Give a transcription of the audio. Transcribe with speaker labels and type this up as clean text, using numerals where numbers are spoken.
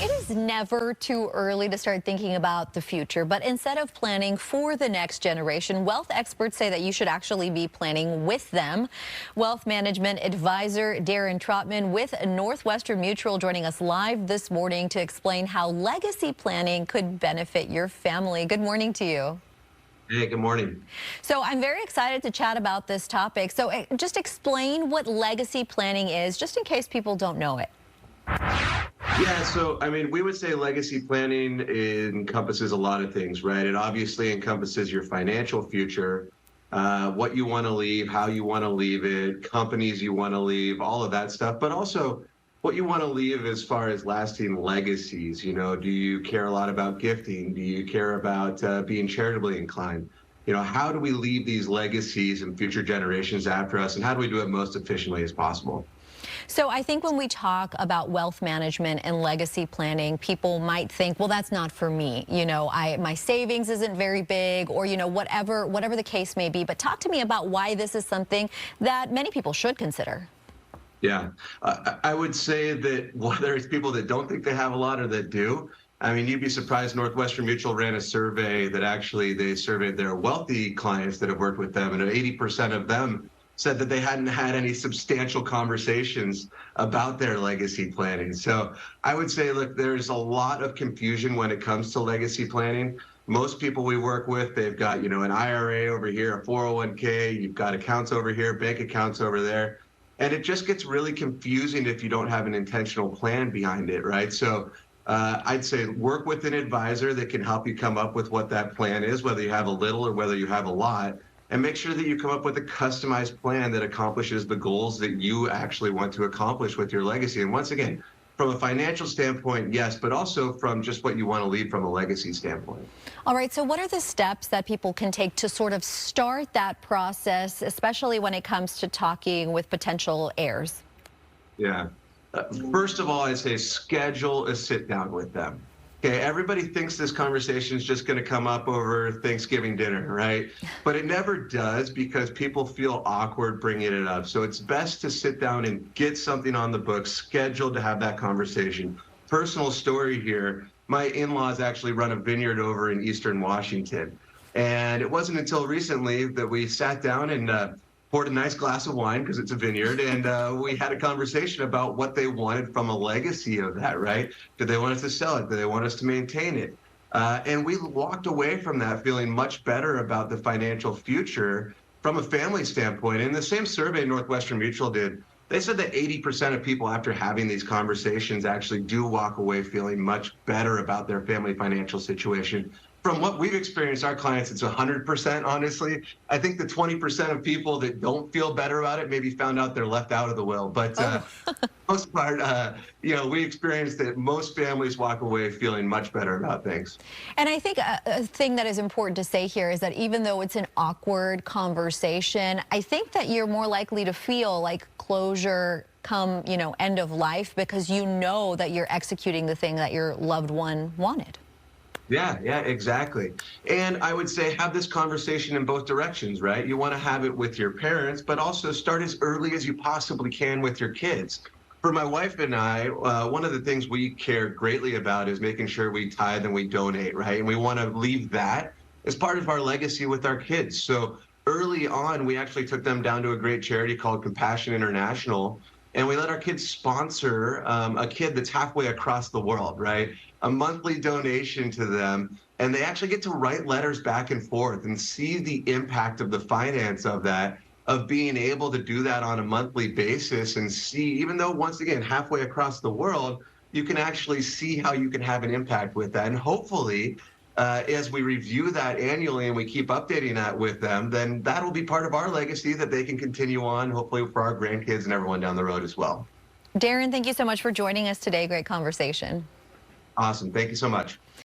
Speaker 1: It is never too early to start thinking about the future, but instead of planning for the next generation, wealth experts say that you should actually be planning with them. Wealth management advisor Darren Trotman with Northwestern Mutual joining us live this morning to explain how legacy planning could benefit your family. Good morning to you.
Speaker 2: Hey, good morning.
Speaker 1: So I'm very excited to chat about this topic. So just explain what legacy planning is, just in case people don't know it.
Speaker 2: Yeah, so I mean, we would say legacy planning encompasses a lot of things, right? It obviously encompasses your financial future, what you want to leave, how you want to leave it, companies you want to leave, all of that stuff, but also what you want to leave as far as lasting legacies. You know, do you care a lot about gifting? Do you care about being charitably inclined? You know, how do we leave these legacies and future generations after us, and how do we do it most efficiently as possible?
Speaker 1: So I think when we talk about wealth management and legacy planning, people might think, well, that's not for me. You know, my savings isn't very big, or, you know, whatever the case may be. But talk to me about why this is something that many people should consider.
Speaker 2: Yeah, I would say that whether it's people that don't think they have a lot or that do, I mean, you'd be surprised. Northwestern Mutual ran a survey that actually they surveyed their wealthy clients that have worked with them, and 80% of them said that they hadn't had any substantial conversations about their legacy planning. So I would say, look, there's a lot of confusion when it comes to legacy planning. Most people we work with, they've got, you know, an IRA over here, a 401k, you've got accounts over here, bank accounts over there. And it just gets really confusing if you don't have an intentional plan behind it, right? So I'd say work with an advisor that can help you come up with what that plan is, whether you have a little or whether you have a lot, and make sure that you come up with a customized plan that accomplishes the goals that you actually want to accomplish with your legacy. And once again, from a financial standpoint, yes, but also from just what you want to leave from a legacy standpoint.
Speaker 1: All right, so what are the steps that people can take to sort of start that process, especially when it comes to talking with potential heirs?
Speaker 2: Yeah. First of all, I'd say schedule a sit down with them. Okay, everybody thinks this conversation is just going to come up over Thanksgiving dinner, right? But it never does, because people feel awkward bringing it up. So it's best to sit down and get something on the books, scheduled to have that conversation. Personal story here, my in-laws actually run a vineyard over in Eastern Washington. And it wasn't until recently that we sat down and poured a nice glass of wine, because it's a vineyard, and we had a conversation about what they wanted from a legacy of that, right? Did they want us to sell it? Did they want us to maintain it? And we walked away from that feeling much better about the financial future from a family standpoint. In the same survey Northwestern Mutual did, they said that 80% of people after having these conversations actually do walk away feeling much better about their family financial situation. From what we've experienced, our clients, it's 100%, honestly. I think the 20% of people that don't feel better about it maybe found out they're left out of the will. But most part, you know, we experienced that most families walk away feeling much better about things.
Speaker 1: And I think a thing that is important to say here is that even though it's an awkward conversation, I think that you're more likely to feel like closure come, you know, end of life, because you know that you're executing the thing that your loved one wanted.
Speaker 2: Yeah, exactly. And I would say have this conversation in both directions, right? You want to have it with your parents, but also start as early as you possibly can with your kids. For my wife and I, one of the things we care greatly about is making sure we tithe and we donate, right? And we want to leave that as part of our legacy with our kids. So early on, we actually took them down to a great charity called Compassion International. And we let our kids sponsor a kid that's halfway across the world, right? A monthly donation to them. And they actually get to write letters back and forth and see the impact of the finance of that, of being able to do that on a monthly basis, and see, even though, once again, halfway across the world, you can actually see how you can have an impact with that. And hopefully, as we review that annually and we keep updating that with them, then that'll be part of our legacy that they can continue on, hopefully for our grandkids and everyone down the road as well.
Speaker 1: Darren, thank you so much for joining us today. Great conversation.
Speaker 2: Awesome. Thank you so much.